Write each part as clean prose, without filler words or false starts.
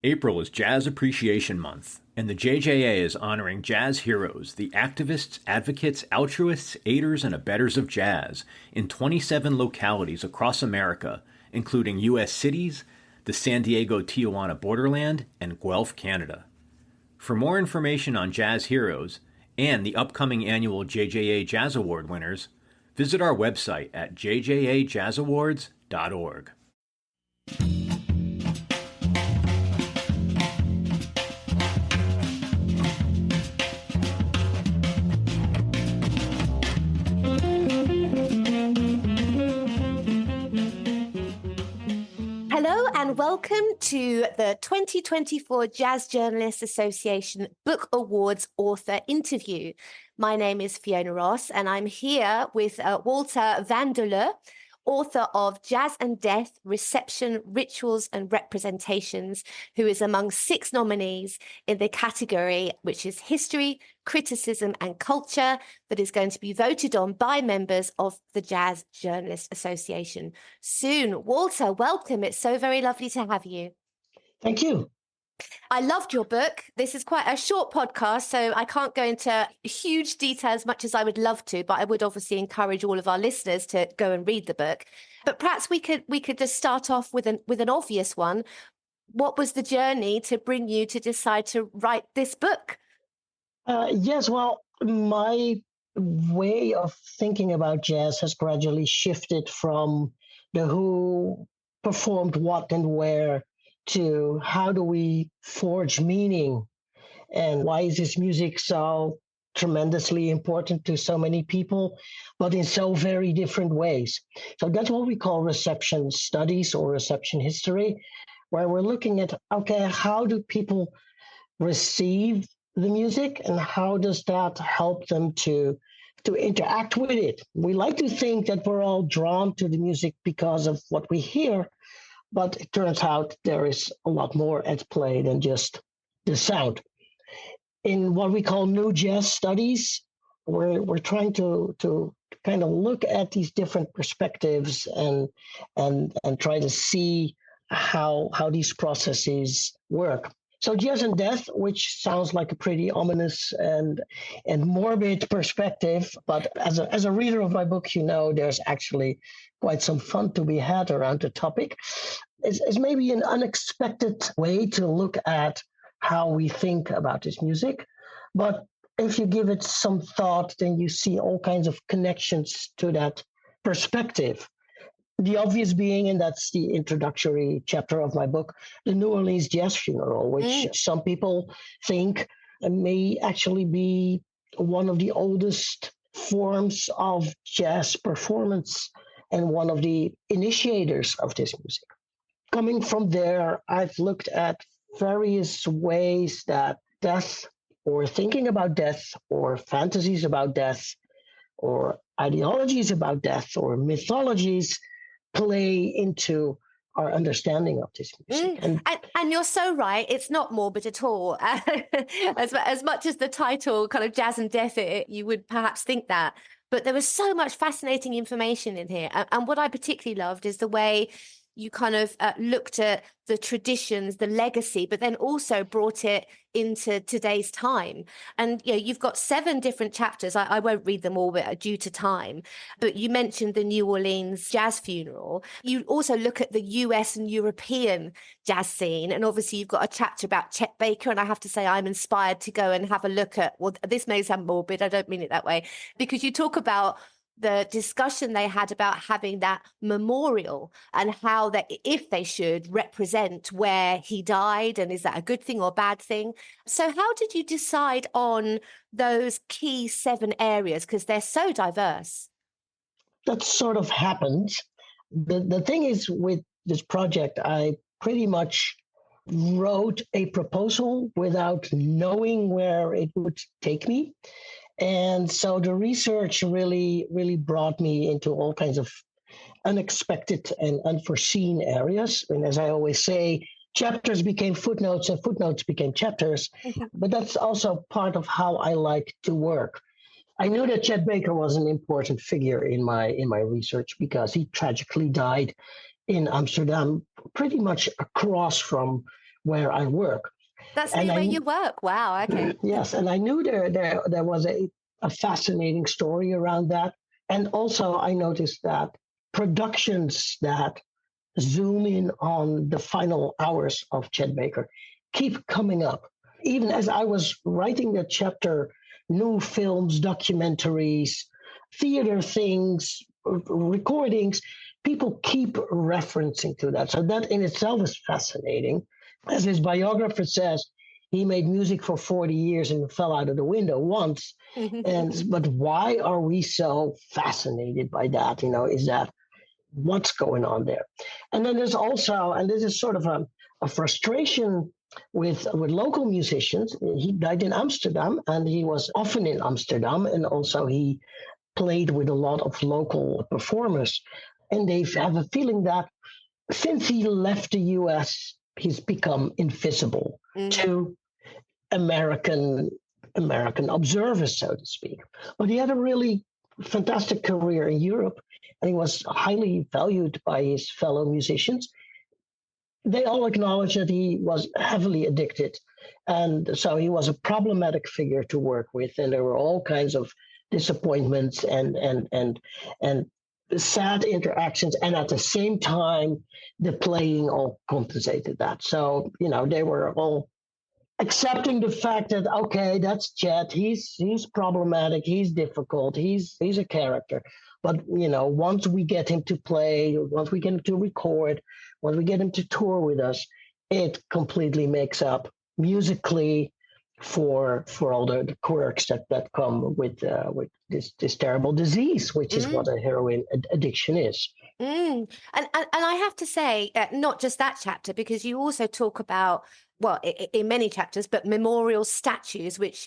April is Jazz Appreciation Month, and the JJA is honoring jazz heroes, the activists, advocates, altruists, aiders, and abettors of jazz in 27 localities across America, including U.S. cities, the San Diego-Tijuana borderland, and Guelph, Canada. For more information on jazz heroes and the upcoming annual JJA Jazz Award winners, visit our website at jjajazzawards.org. Hello and welcome to the 2024 Jazz Journalists Association Book Awards author interview. My name is Fiona Ross and I'm here with Walter van der Leur, author of Jazz and Death, Reception, Rituals and Representations, who is among 6 nominees in the category, which is History, Criticism and Culture, that is going to be voted on by members of the Jazz Journalists Association soon. Walter, welcome. It's so very lovely to have you. Thank you. I loved your book. This is quite a short podcast, so I can't go into huge detail as much as I would love to, but I would obviously encourage all of our listeners to go and read the book. But perhaps we could just start off with an obvious one. What was the journey to bring you to decide to write this book? Yes, well, my way of thinking about jazz has gradually shifted from the who performed what and where to how do we forge meaning and why is this music so tremendously important to so many people, but in so very different ways. So that's what we call reception studies or reception history, where we're looking at, okay, how do people receive the music and how does that help them to interact with it? We like to think that we're all drawn to the music because of what we hear, but it turns out there is a lot more at play than just the sound. In what we call new jazz studies, we're trying to kind of look at these different perspectives and try to see how these processes work. So Jazz and Death, which sounds like a pretty ominous and morbid perspective, but as a reader of my book, you know there's actually quite some fun to be had around the topic. It's maybe an unexpected way to look at how we think about this music, but if you give it some thought, then you see all kinds of connections to that perspective. The obvious being, and that's the introductory chapter of my book, the New Orleans Jazz Funeral, which some people think may actually be one of the oldest forms of jazz performance and one of the initiators of this music. Coming from there, I've looked at various ways that death or thinking about death or fantasies about death or ideologies about death or mythologies play into our understanding of this music. And you're so right. It's not morbid at all. as much as the title, kind of Jazz and Death, you would perhaps think that. But there was so much fascinating information in here. And what I particularly loved is the way you kind of looked at the traditions, the legacy, but then also brought it into today's time. And you've got 7 different chapters. I won't read them all due to time, but you mentioned the New Orleans Jazz Funeral. You also look at the US and European jazz scene. And obviously you've got a chapter about Chet Baker. And I have to say I'm inspired to go and have a look at, well, this may sound morbid, I don't mean it that way, because you talk about the discussion they had about having that memorial and how that if they should represent where he died and is that a good thing or a bad thing. So how did you decide on those key 7 areas? Because they're so diverse. That sort of happened. The thing is with this project, I pretty much wrote a proposal without knowing where it would take me. And so the research really brought me into all kinds of unexpected and unforeseen areas. And as I always say, chapters became footnotes and footnotes became chapters. But that's also part of how I like to work. I knew that Chet Baker was an important figure in my research because he tragically died in Amsterdam, pretty much across from where I work. That's And near where you work. Wow. Okay. yes, and I knew there was a fascinating story around that. And also I noticed that productions that zoom in on the final hours of Chet Baker keep coming up. Even as I was writing that chapter, new films, documentaries, theater things, recordings, people keep referencing to that. So that in itself is fascinating. As his biographer says, he made music for 40 years and fell out of the window once. But why are we so fascinated by that? Is that what's going on there? And then there's also, and this is sort of a frustration with local musicians. He died in Amsterdam, and he was often in Amsterdam, and also he played with a lot of local performers. And they have a feeling that since he left the US, he's become invisible to American observers, so to speak. But he had a really fantastic career in Europe, and he was highly valued by his fellow musicians. They all acknowledged that he was heavily addicted, and so he was a problematic figure to work with, and there were all kinds of disappointments and sad interactions, and at the same time the playing all compensated that. So they were all accepting the fact that, okay, that's Chet, he's problematic, he's difficult, he's a character, but once we get him to play, once we get him to record, once we get him to tour with us, it completely makes up musically for all the quirks that come with this terrible disease, which is what a heroin addiction is. And I have to say, not just that chapter, because you also talk about, well, in many chapters, but memorial statues, which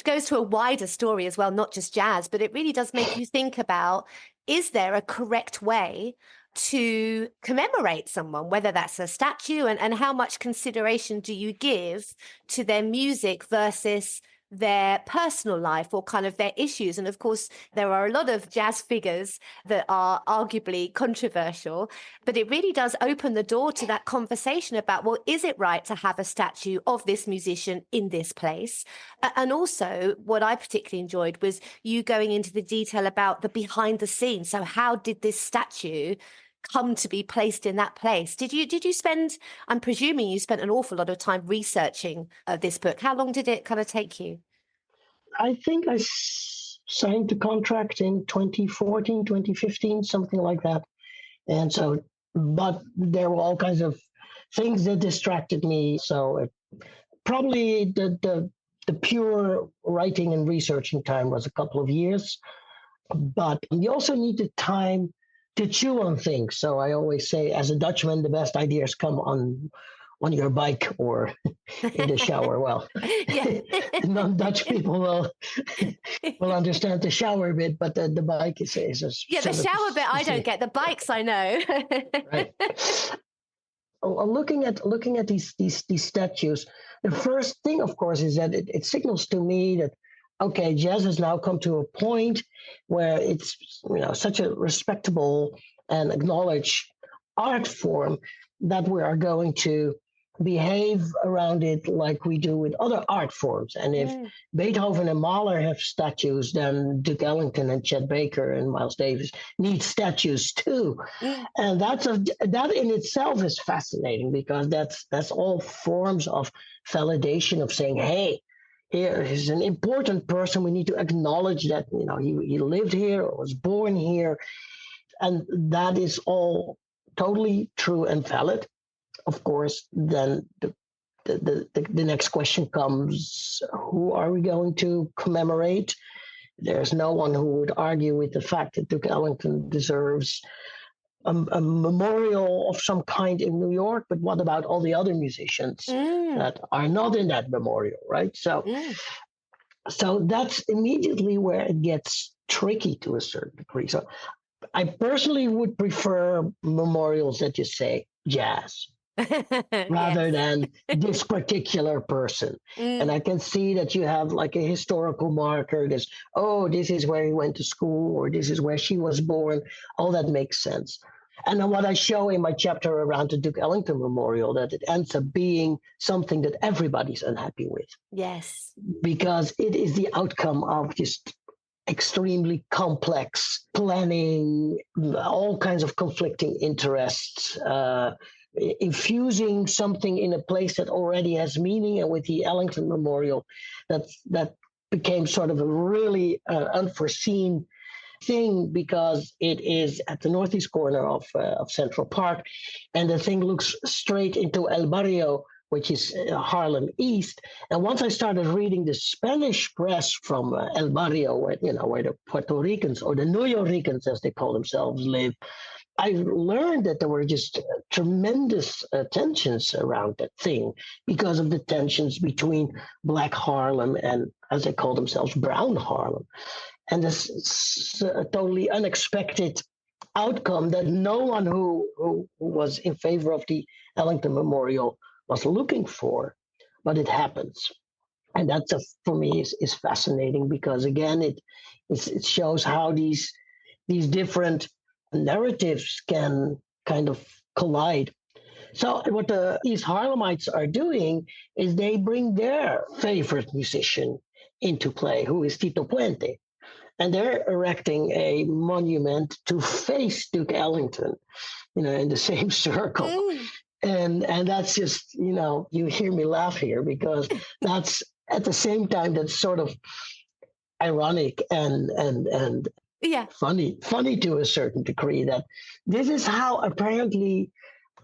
goes to a wider story as well, not just jazz, but it really does make you think about, is there a correct way to commemorate someone, whether that's a statue, and how much consideration do you give to their music versus their personal life or kind of their issues? And of course, there are a lot of jazz figures that are arguably controversial, but it really does open the door to that conversation about, well, is it right to have a statue of this musician in this place? And also what I particularly enjoyed was you going into the detail about the behind the scenes. So how did this statue come to be placed in that place? Did you spend, I'm presuming you spent an awful lot of time researching this book. How long did it kind of take you? I think I signed the contract in 2014, 2015, something like that. And so, but there were all kinds of things that distracted me. So probably the pure writing and researching time was a couple of years, but you also need the time to chew on things. So I always say, as a Dutchman, the best ideas come on your bike or in the shower. Well, non-Dutch people will understand the shower bit, but the bike is a the shower bit I don't get. The bikes I know. Right. Looking at these statues, the first thing, of course, is that it signals to me that, okay, jazz has now come to a point where it's such a respectable and acknowledged art form that we are going to behave around it like we do with other art forms. And if Beethoven and Mahler have statues, then Duke Ellington and Chet Baker and Miles Davis need statues too. And that in itself is fascinating, because that's all forms of validation of saying, hey, here is an important person. We need to acknowledge that he lived here or was born here, and that is all totally true and valid. Of course, then the next question comes: who are we going to commemorate? There's no one who would argue with the fact that Duke Ellington deserves a memorial of some kind in New York, but what about all the other musicians that are not in that memorial, right? So that's immediately where it gets tricky to a certain degree. So I personally would prefer memorials that just say jazz rather than this particular person. And I can see that you have like a historical marker. This is where he went to school, or this is where she was born. All that makes sense. And then what I show in my chapter around the Duke Ellington Memorial, that it ends up being something that everybody's unhappy with. Yes. Because it is the outcome of just extremely complex planning, all kinds of conflicting interests, infusing something in a place that already has meaning. And with the Ellington Memorial, that became sort of a really unforeseen thing, because it is at the northeast corner of Central Park, and the thing looks straight into El Barrio, which is Harlem East. And once I started reading the Spanish press from El Barrio, where the Puerto Ricans, or the Nuyorican, as they call themselves, live, I learned that there were just tremendous tensions around that thing, because of the tensions between Black Harlem and, as they call themselves, Brown Harlem. And this totally unexpected outcome that no one who was in favor of the Ellington Memorial was looking for, but it happens. And that's, for me, is fascinating, because again, it shows how these different narratives can kind of collide. So what the East Harlemites are doing is they bring their favorite musician into play, who is Tito Puente. And they're erecting a monument to face Duke Ellington, in the same circle. And that's just, you hear me laugh here, because that's at the same time that's sort of ironic and funny to a certain degree, that this is how apparently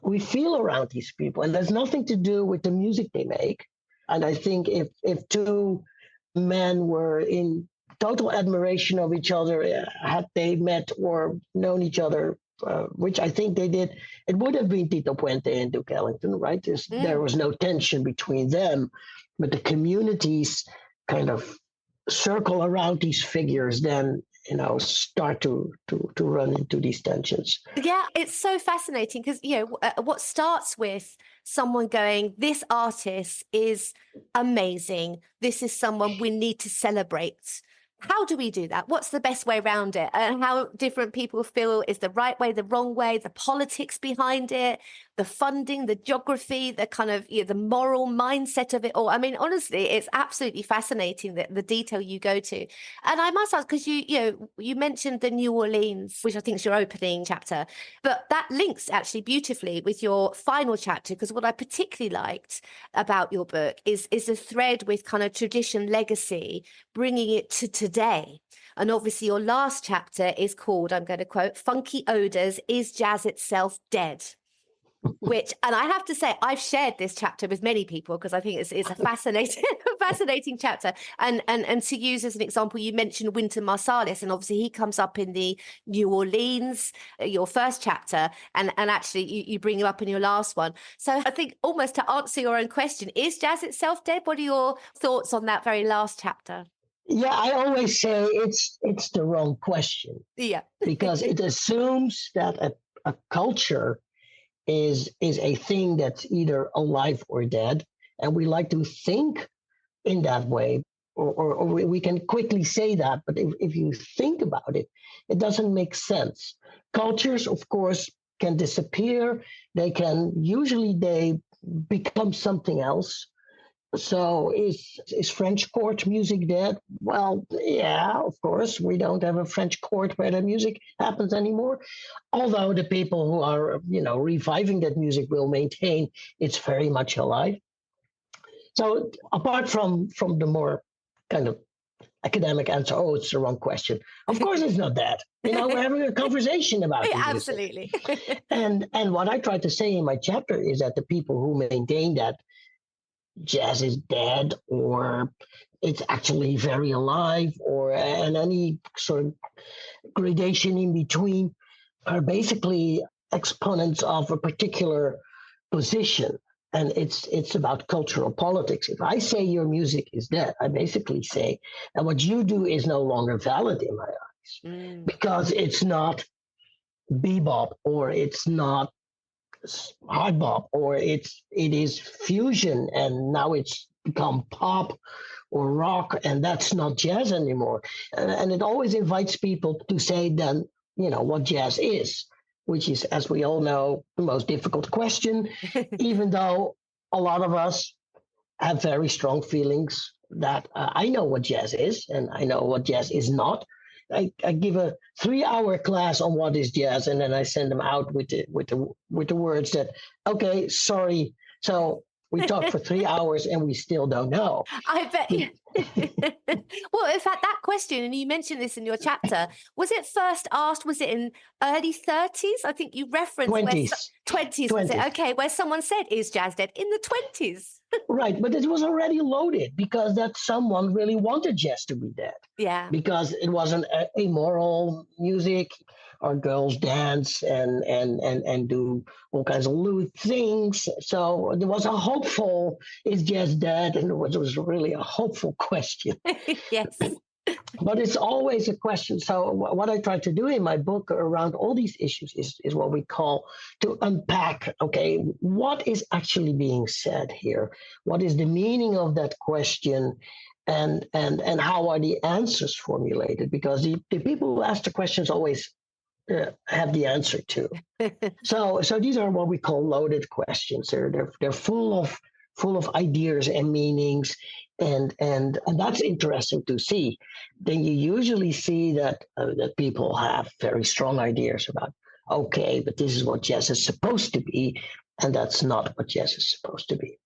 we feel around these people, and there's nothing to do with the music they make. And I think if two men were in total admiration of each other, had they met or known each other, which I think they did, it would have been Tito Puente and Duke Ellington, right? There was no tension between them, but the communities kind of circle around these figures, then start to run into these tensions. Yeah, it's so fascinating, because what starts with someone going, this artist is amazing, this is someone we need to celebrate. How do we do that? What's the best way around it? And how different people feel is the right way, the wrong way, the politics behind it, the funding, the geography, the kind of the moral mindset of it all. I mean, honestly, it's absolutely fascinating, the detail you go to. And I must ask, because you mentioned the New Orleans, which I think is your opening chapter, but that links actually beautifully with your final chapter, because what I particularly liked about your book is a thread with kind of tradition, legacy, bringing it to today. And obviously your last chapter is called, I'm going to quote, Funky Odors, Is Jazz Itself Dead? Which, and I have to say, I've shared this chapter with many people, because I think it's a fascinating chapter. And to use as an example, you mentioned Wynton Marsalis, and obviously he comes up in the New Orleans, your first chapter, and actually you bring him up in your last one. So I think, almost to answer your own question, is jazz itself dead? What are your thoughts on that very last chapter? Yeah, I always say it's the wrong question. Yeah. Because it assumes that a culture is a thing that's either alive or dead, and we like to think in that way, or we can quickly say that, but if you think about it, it doesn't make sense. Cultures, of course, can disappear. They become something else. So is French court music dead? Well, yeah, of course. We don't have a French court where the music happens anymore. Although the people who are, reviving that music will maintain it's very much alive. So apart from the more kind of academic answer, it's the wrong question. Of course it's not that. We're having a conversation about it. Absolutely. And what I try to say in my chapter is that the people who maintain that jazz is dead, or it's actually very alive, and any sort of gradation in between, are basically exponents of a particular position. And it's about cultural politics. If I say your music is dead, I basically say that what you do is no longer valid in my eyes, because it's not bebop, or it's not hard bop, or it is fusion, and now it's become pop or rock, and that's not jazz anymore. And it always invites people to say then, what jazz is. which is, as we all know, the most difficult question, even though a lot of us have very strong feelings that I know what jazz is and I know what jazz is not. I give a 3-hour class on what is jazz, and then I send them out with the words that, okay, sorry. So we talked for 3 hours and we still don't know. I bet. Well, in fact, that question, and you mentioned this in your chapter, was it first asked, was it in early 30s? I think you referenced 20s. 20s. Was it? Okay, where someone said, is jazz dead? In the 20s. Right, but it was already loaded because that someone really wanted jazz to be dead. Yeah. Because it wasn't amoral music, or girls dance and do all kinds of lewd things. So there was a hopeful, is jazz dead? And it was really a hopeful question. Yes. But it's always a question. So what I try to do in my book around all these issues is what we call to unpack, okay, what is actually being said here? What is the meaning of that question? And how are the answers formulated? Because the people who ask the questions always have the answer to. So these are what we call loaded questions. They're full of ideas and meanings, and that's interesting to see. Then you usually see that people have very strong ideas about, okay, but this is what jazz is supposed to be, and that's not what jazz is supposed to be.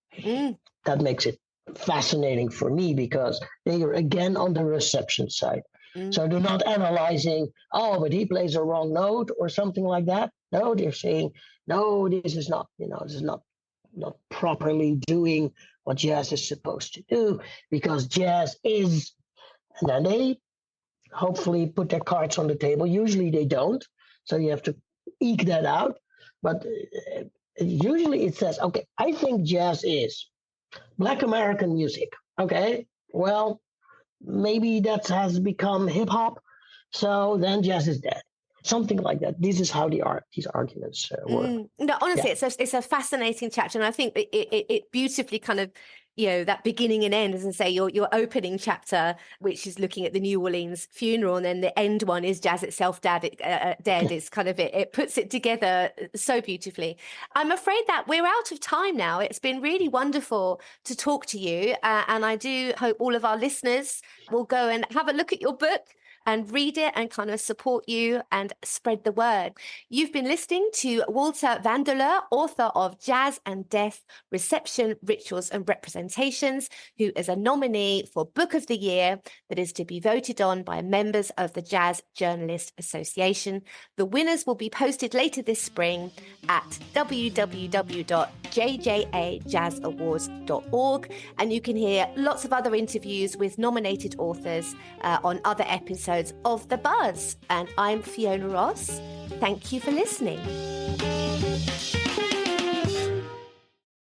That makes it fascinating for me because they are again on the reception side. So they're not analyzing, oh, but he plays a wrong note or something like that. No, they're saying, no, this is not properly doing what jazz is supposed to do, because jazz is, and then they hopefully put their cards on the table. Usually they don't, so you have to eke that out. But usually it says, okay, I think jazz is Black American music. Okay, well, maybe that has become hip hop, so then jazz is dead. Something like that. This is how these arguments work. No, honestly, it's a fascinating chapter, and I think it beautifully kind of, that beginning and end, as I say, your opening chapter, which is looking at the New Orleans funeral, and then the end one is jazz itself dead. Is kind of it puts it together so beautifully. I'm afraid that we're out of time now. It's been really wonderful to talk to you, and I do hope all of our listeners will go and have a look at your book and read it and kind of support you and spread the word. You've been listening to Walter van der Leur, author of Jazz and Death, Reception, Rituals and Representations, who is a nominee for Book of the Year that is to be voted on by members of the Jazz Journalist Association. The winners will be posted later this spring at www.jjaJazzAwards.org, and you can hear lots of other interviews with nominated authors on other episodes of The Buzz. And I'm Fiona Ross. Thank you for listening.